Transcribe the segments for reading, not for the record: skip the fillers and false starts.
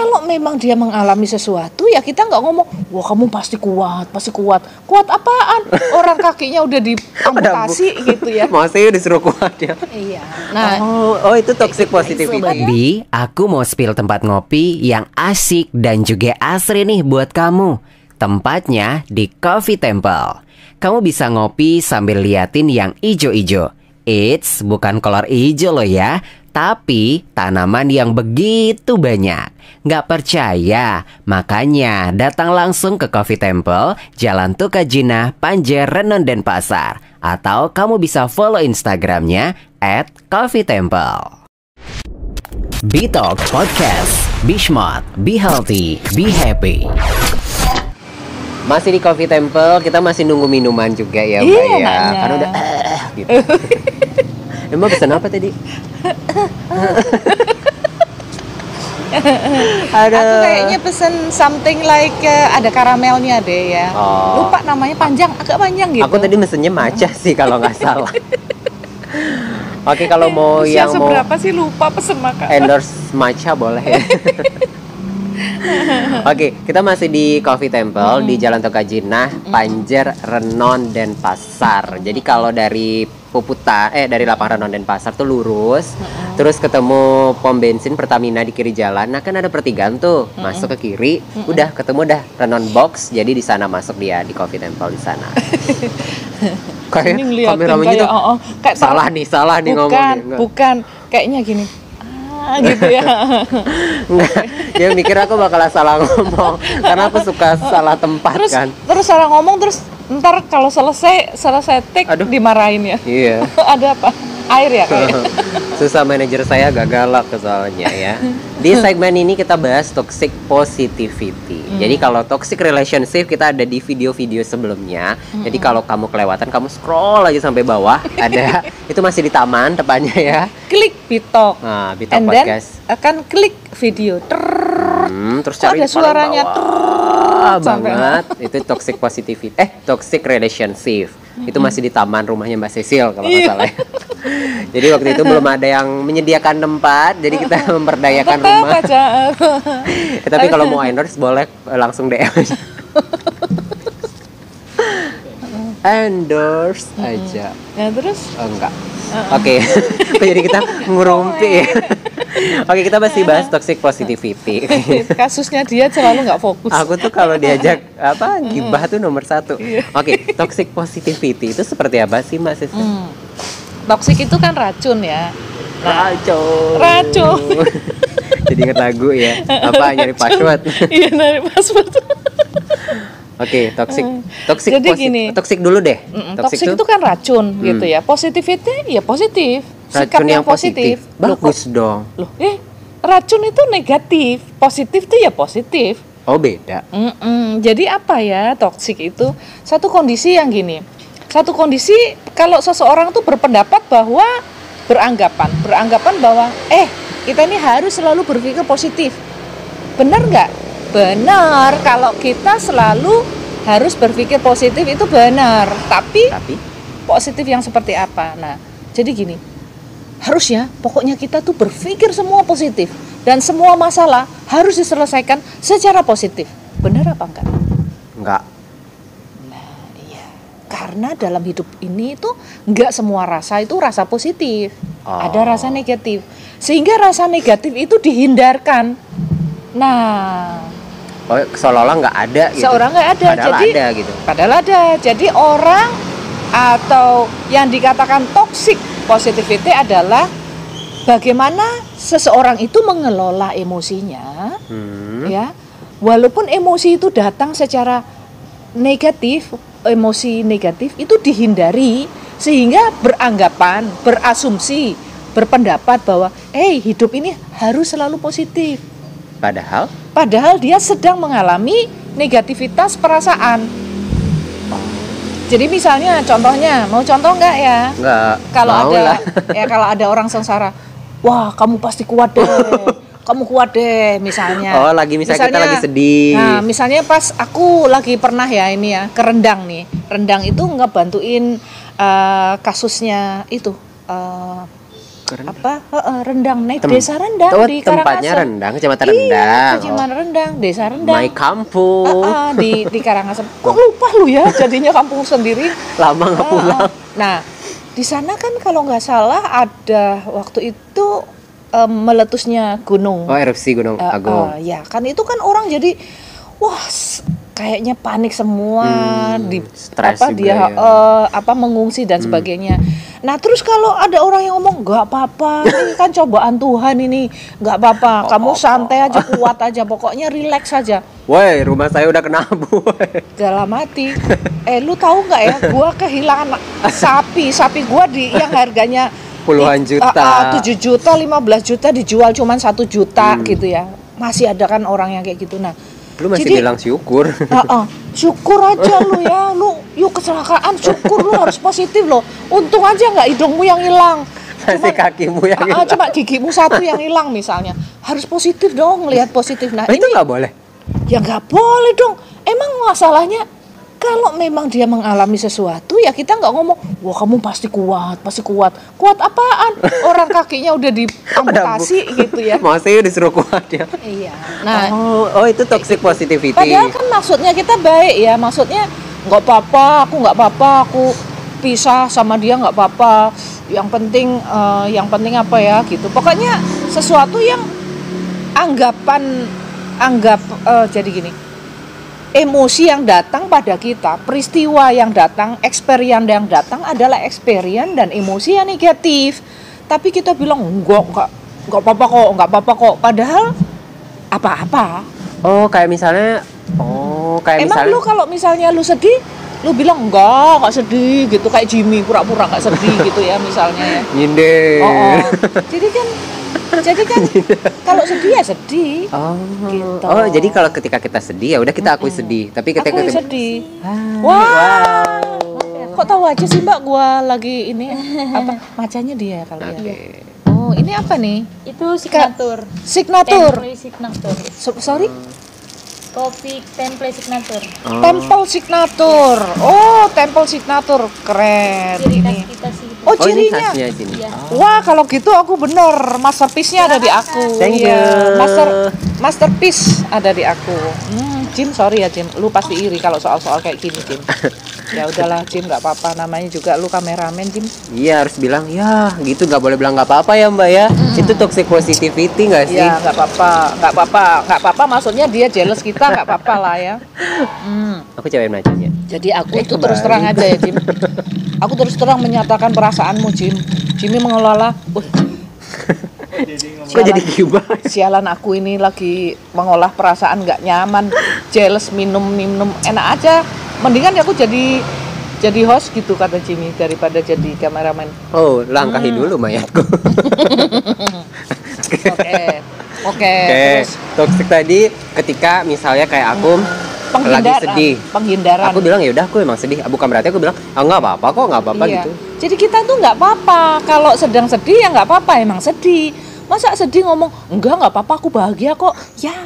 kalau memang dia mengalami sesuatu ya kita nggak ngomong, wah kamu pasti kuat. Kuat apaan? Orang kakinya udah diamputasi gitu ya. Maksudnya disuruh kuat ya. Iya. Nah, itu toxic positivity. Bi, aku mau spill tempat ngopi yang asik dan juga asri nih buat kamu. Tempatnya di Coffee Temple. Kamu bisa ngopi sambil liatin yang ijo-ijo. It's bukan kolor ijo loh ya, tapi tanaman yang begitu banyak. Nggak percaya? Makanya datang langsung ke Coffee Temple, Jalan Tukajina, Panjer, Renon, Denpasar. Atau kamu bisa follow Instagramnya @coffeetemple. Bitalk Podcast. Be smart, be healthy, be happy. Masih di Coffee Temple, kita masih nunggu minuman juga ya Mbak ya. Nanya. Karena udah gitu. Emang pesan apa tadi? aku kayaknya pesen something like ada karamelnya deh ya. Lupa namanya, agak panjang gitu. Aku tadi mesennya matcha sih kalau nggak salah. Oke, kalau mau Usia yang mau seberapa sih lupa pesen makan. endorse matcha boleh ya. Oke, kita masih di Coffee Temple di Jalan Tukajina, Panjer, Renon, Denpasar. Jadi kalau dari dari Lapang Renon Denpasar tuh lurus, terus ketemu pom bensin Pertamina di kiri jalan. Nah kan ada pertigaan tuh, masuk ke kiri, udah ketemu dah Renon Box. Jadi di sana masuk dia di Coffee Temple di sana. Kayak kameramennya tuh kayak salah nih ngomongnya. Bukan, kayaknya gini. Gitu ya. Enggak, dia mikir aku bakal salah ngomong karena aku suka salah tempat terus salah ngomong, terus ntar kalau selesai take dimarahin ya. Iya. Ada apa? Air ya kayaknya. Susah, manajer saya agak galak soalnya ya. Di segmen ini kita bahas toxic positivity. Jadi kalau toxic relationship kita ada di video-video sebelumnya. Jadi kalau kamu kelewatan, kamu scroll aja sampai bawah. Ada, itu masih di taman tepatnya ya. Klik Bitalk. Nah, Bitalk Podcast. Dan akan klik video. Terus cari ada suaranya banget. Itu toxic positivity. Toxic relationship. Itu masih di taman rumahnya Mbak Cecil kalau nggak salah. Jadi waktu itu belum ada yang menyediakan tempat, jadi kita memperdayakan rumah. Tapi kalau mau endorse boleh langsung DM aja. Endorse aja. Ya terus? Enggak. Oke. Jadi kita ngurumpi. Oke, kita masih bahas toxic positivity. Kasusnya dia selalu nggak fokus. Aku tuh kalau diajak gibah tuh nomor 1. Oke, toxic positivity itu seperti apa sih Mbak Siska? Toxic itu kan racun ya. Racun. Jadi inget lagu ya. Nyari password. Iya, nyari password. Oke, toxic. Jadi gini. Toxic dulu deh. Toxic itu kan racun gitu ya. Positivity ya positif. Sikap yang positif. Bagus dong. Loh, racun itu negatif. Positif itu ya positif. Oh, beda. Jadi apa ya toxic itu? Satu kondisi yang gini. Satu kondisi kalau seseorang tuh berpendapat bahwa beranggapan bahwa kita ini harus selalu berpikir positif. Benar nggak? Benar. Kalau kita selalu harus berpikir positif itu benar. Tapi positif yang seperti apa? Nah, jadi gini. Harusnya pokoknya kita tuh berpikir semua positif dan semua masalah harus diselesaikan secara positif. Benar apa enggak? Enggak. Karena dalam hidup ini itu nggak semua rasa itu rasa positif, ada rasa negatif, sehingga rasa negatif itu dihindarkan. Nah, seolah-olah nggak ada gitu. Seorang nggak ada, padahal ada. Jadi orang atau yang dikatakan toxic positivity adalah bagaimana seseorang itu mengelola emosinya, ya, walaupun emosi itu datang secara negatif. Emosi negatif itu dihindari sehingga beranggapan, berasumsi, berpendapat bahwa hidup ini harus selalu positif. Padahal dia sedang mengalami negativitas perasaan. Jadi misalnya contohnya, mau contoh enggak ya? Enggak. Kalau ada orang sengsara, wah kamu pasti kuat deh. Kamu kuat deh misalnya. Misalnya kita lagi sedih. Nah, misalnya pas aku lagi pernah ya ini ya ke Rendang nih. Rendang itu ngebantuin kasusnya itu Rendang, naik desa Rendang di tempatnya Karangasem. Rendang, kecamatan Iya, Rendang. kecamatan Rendang, desa Rendang. My kampung. Di Karangasem. Kok lupa lu ya, jadinya kampung sendiri. Lama nggak pulang. Nah, di sana kan kalau nggak salah ada waktu itu meletusnya gunung. Oh, erupsi Gunung Agung. Ya, kan itu kan orang jadi wah kayaknya panik semua stres juga dia ya. Mengungsi dan sebagainya. Nah, terus kalau ada orang yang ngomong nggak apa-apa, ini kan cobaan Tuhan ini, nggak apa-apa, kamu santai aja, kuat aja, pokoknya relax aja. Woi, rumah saya udah kena abu. Dalam hati, lu tahu nggak ya, gua kehilangan sapi gua yang harganya puluhan juta, 7 juta, 15 juta dijual cuman 1 juta gitu ya. Masih ada kan orang yang kayak gitu. Nah, lu masih bilang syukur. Syukur aja lu ya, lu yuk kecelakaan syukur, lu harus positif loh. Untung aja nggak hidungmu yang hilang, masih kakimu yang hilang. Cuma gigimu satu yang hilang misalnya. Harus positif dong, ngelihat positif. Nah, itu nggak boleh. Ya nggak boleh dong. Emang masalahnya kalau memang dia mengalami sesuatu ya kita nggak ngomong, wah kamu pasti kuat. Kuat apaan? Orang kakinya udah diamputasi gitu ya. Masih disuruh kuat ya. Iya. Nah, itu toxic positivity. Padahal kan maksudnya kita baik ya, maksudnya nggak apa-apa, aku pisah sama dia nggak apa-apa. Yang penting apa ya gitu. Pokoknya sesuatu yang jadi gini. Emosi yang datang pada kita, peristiwa yang datang, experience yang datang adalah experience dan emosi yang negatif. Tapi kita bilang enggak apa-apa kok. Padahal apa-apa. Kayak misalnya Emang lu kalau misalnya lu sedih, lu bilang enggak sedih gitu, kayak Jimmy pura-pura enggak sedih gitu ya misalnya ya. Nyindir. Jadi kan kalau sedih ya sedih. Gitu. Jadi kalau ketika kita sedih ya udah kita akui sedih. Tapi ketika akui kita sedih. Wow. Kok tahu aja sih Mbak, gua lagi ini macanya dia kalau ya. Oh, ini apa nih? Itu signature. Signature. Sorry? Kopi temple signature. Temple signature. Temple signature keren ini. Cirinya. Ini sini. Ya. Wah, kalau gitu aku bener, masterpiece-nya ada di aku. Thank you. Masterpiece ada di aku. Jim, sorry ya Jim, lu pasti iri kalau soal-soal kayak gini Jim. Ya udahlah Jim, nggak apa-apa, namanya juga lu kameramen Jim. Iya, harus bilang ya gitu, nggak boleh bilang nggak apa-apa ya Mbak ya. Itu toxic positivity nggak sih? Ya nggak apa-apa. Maksudnya dia jealous kita, nggak apa-apa lah ya. Aku cewek nacanya. Jadi aku itu terus terang aja ya Jim. Aku terus terang menyatakan perasaanmu Jim. Jimmy mengelola. Kok jadi gibah? Sialan aku ini lagi mengolah perasaan nggak nyaman, jealous, minum enak aja. Mendingan aku jadi host gitu kata Jimmy daripada jadi kameramen. Langkahi dulu mayatku. Oke. Terus toxic tadi ketika misalnya kayak aku lagi sedih, penghindaran. Aku bilang ya udah aku emang sedih. Bukan berarti aku bilang nggak apa-apa kok, nggak apa-apa gitu. Jadi kita tuh nggak apa-apa. Kalau sedang sedih ya nggak apa-apa, emang sedih. Masa sedih ngomong nggak apa-apa, aku bahagia kok. Ya,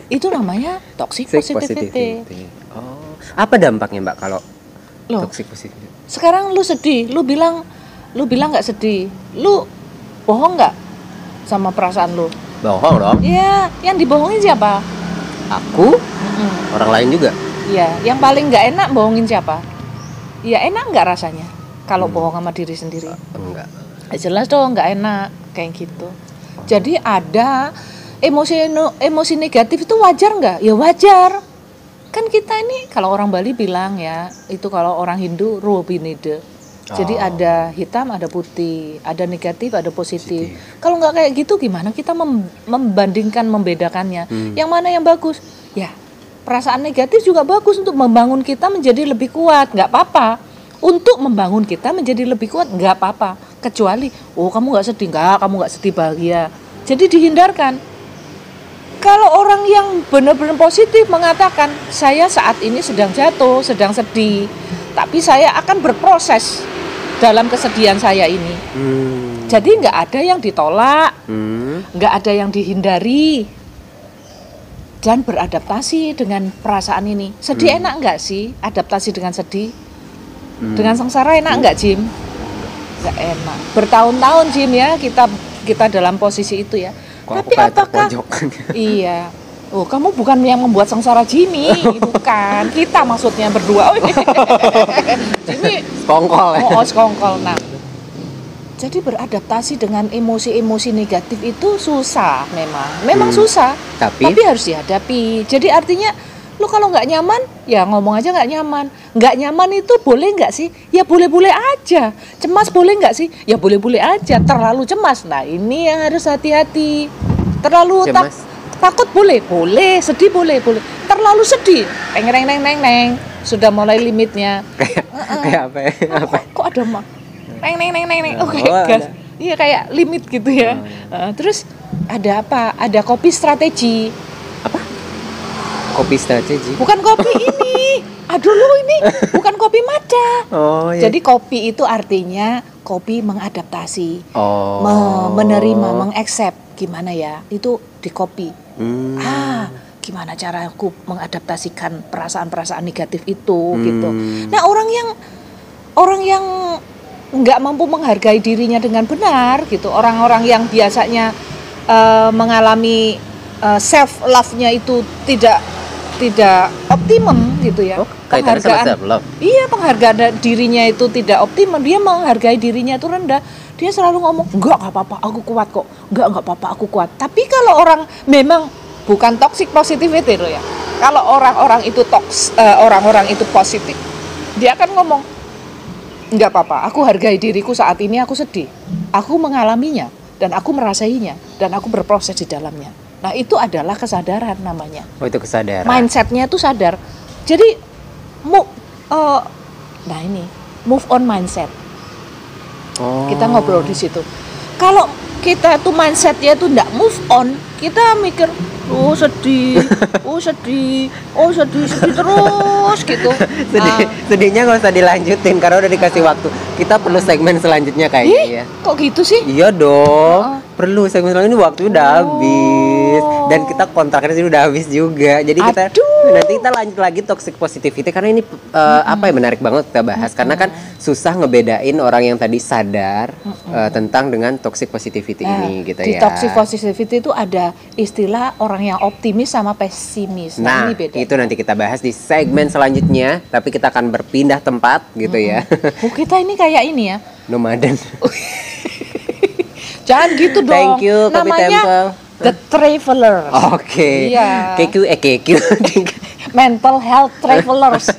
itu namanya toxic positivity. Apa dampaknya Mbak kalau toxic positivity? Sekarang lu sedih, lu bilang nggak sedih, lu bohong nggak sama perasaan lu? Bohong dong. Iya, yang dibohongin siapa? Aku? Orang lain juga? Iya, yang paling nggak enak bohongin siapa? Iya, enak nggak rasanya kalau bohong sama diri sendiri? Enggak. Jelas dong nggak enak kayak gitu. Jadi ada emosi negatif itu wajar nggak? Ya wajar. Kan kita ini kalau orang Bali bilang ya, itu kalau orang Hindu robinide. Jadi ada hitam, ada putih, ada negatif, ada positif. Kalau nggak kayak gitu gimana kita membandingkan, membedakannya? Yang mana yang bagus? Ya, perasaan negatif juga bagus untuk membangun kita menjadi lebih kuat, nggak apa-apa. Untuk membangun kita menjadi lebih kuat, nggak apa-apa. Kecuali, kamu nggak sedih, kamu nggak sedih, bahagia. Jadi dihindarkan. Kalau orang yang benar-benar positif mengatakan, saya saat ini sedang jatuh, sedang sedih, tapi saya akan berproses dalam kesedihan saya ini. Jadi nggak ada yang ditolak, nggak ada yang dihindari, dan beradaptasi dengan perasaan ini. Sedih enak nggak sih? Adaptasi dengan sedih, dengan sengsara enak nggak Jim? nggak enak. Bertahun-tahun Jim ya kita dalam posisi itu ya. Kok aku Tapi kayak apakah terpojokan? iya. Oh, kamu bukan yang membuat sengsara Jimmy, bukan. Kita maksudnya berdua. Jimmy Sekongkol ya. oh sekongkol. Nah, jadi beradaptasi dengan emosi-emosi negatif itu susah memang susah. Tapi harus dihadapi. Jadi artinya lu kalau nggak nyaman, ya ngomong aja nggak nyaman. Nggak nyaman itu boleh nggak sih? Ya boleh-boleh aja. Cemas boleh nggak sih? Ya boleh-boleh aja. Terlalu cemas, nah ini yang harus hati-hati. Terlalu cemas. Takut boleh, sedih boleh. Terlalu sedih, neng, sudah mulai limitnya. Kayak apa ya? Kok ada neng. Oke, Oh, gas. Iya kayak limit gitu ya. Terus ada apa? Ada kopi strategi. Kopi strategi. Bukan kopi ini. Aduh lu ini bukan kopi matcha. Oh iya. Jadi kopi itu artinya kopi mengadaptasi, Oh. menerima, mengaccept. Gimana ya? Itu di kopi. Hmm. Gimana cara aku mengadaptasikan perasaan-perasaan negatif itu gitu. Nah, orang yang nggak mampu menghargai dirinya dengan benar gitu. Orang-orang yang biasanya mengalami self love-nya itu tidak optimum gitu ya. Kaitannya sama self love. Iya, penghargaan dirinya itu tidak optimum. Dia menghargai dirinya itu rendah. Dia selalu ngomong, enggak apa-apa, aku kuat kok. Enggak apa-apa, aku kuat. Tapi kalau orang memang bukan toxic positivity loh ya. Kalau orang-orang itu orang-orang itu positif, dia akan ngomong, enggak apa-apa, aku hargai diriku saat ini, aku sedih. Aku mengalaminya dan aku merasainya dan aku berproses di dalamnya. Nah, itu adalah kesadaran namanya. Oh, itu kesadaran. Mindsetnya itu sadar. Jadi move on mindset. Oh. Kita ngobrol di situ. Kalau kita tuh mindsetnya tuh nggak move on, kita mikir, sedih terus gitu. Sedihnya nggak usah dilanjutin karena udah dikasih waktu. Kita perlu segmen selanjutnya kayaknya ya. Kok gitu sih? Iya dong. Perlu segmen selanjutnya, waktu udah habis dan kita kontraknya sini udah habis juga. Jadi nanti kita lanjut lagi toxic positivity karena ini menarik banget kita bahas karena kan susah ngebedain orang yang tadi sadar tentang dengan toxic positivity ini gitu di ya. Di toxic positivity itu ada istilah orang yang optimis sama pesimis. Nah, ini beda. itu nanti kita bahas di segmen selanjutnya, tapi kita akan berpindah tempat gitu ya. Kita ini kayak ini ya. Nomaden. Jangan gitu dong. Thank you, Kopi namanya Temple. The Traveler. Oke. Iya. KQ. Mental Health Travelers.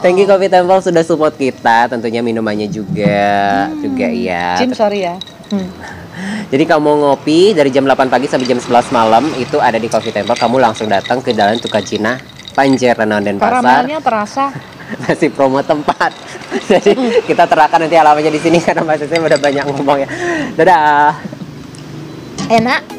Thank you Kopi Temple sudah support kita, tentunya minumannya juga ya. Jim, sorry ya. Jadi kamu mau ngopi dari jam 8 pagi sampai jam 11 malam itu ada di Coffee Temple. Kamu langsung datang ke Jalan Tukajina, Panjer, Renon dan Pasar. Karamelnya terasa. Masih promo tempat. Jadi kita terakan nanti alamatnya di sini karena Mbak Sesi udah banyak ngomong ya. Dadah. Enak.